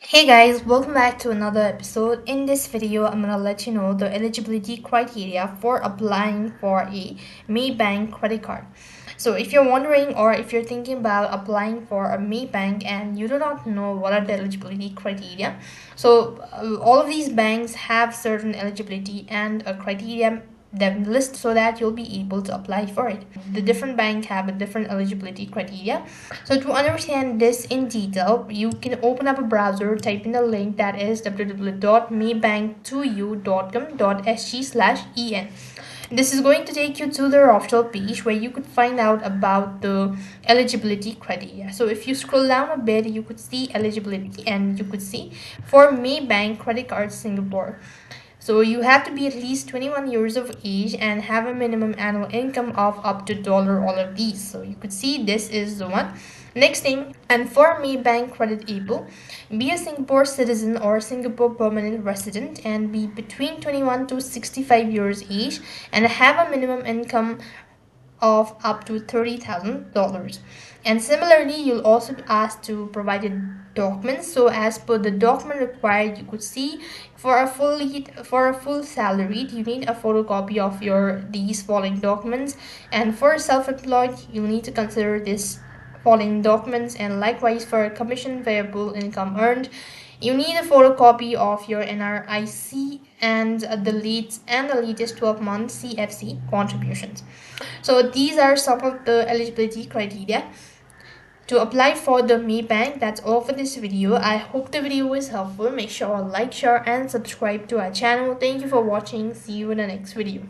Hey guys, welcome back to another episode. In this video, I'm gonna let you know the eligibility criteria for applying for a Maybank credit card. So if you're wondering or if you're thinking about applying for a Maybank and you do not know what are the eligibility criteria, all of these banks have certain eligibility and a criteria them list so that you'll be able to apply for it. The different bank have a different eligibility criteria. So to understand this in detail, you can open up a browser, type in the link that is www.maybank2u.com.sg/en. This is going to take you to their official page where you could find out about the eligibility criteria. So if you scroll down a bit, you could see eligibility and you could see for Maybank credit card Singapore. So you have to be at least 21 years of age and have a minimum annual income of up to dollar all of these. So you could see this is the one. Next thing, and for Maybank credit able, be a Singapore citizen or Singapore permanent resident and be between 21 to 65 years age and have a minimum income of up to $30,000. And similarly, you'll also be asked to provide documents. So as per the document required, you could see for a full salaried, you need a photocopy of your these following documents, and for self-employed, you need to consider this following documents, and likewise for commission variable income earned, you need a photocopy of your NRIC and the latest 12 month CFC contributions. So these are some of the eligibility criteria to apply for the Maybank. That's all for this video. I hope the video was helpful. Make sure to like, share and subscribe to our channel. Thank you for watching. See you in the next video.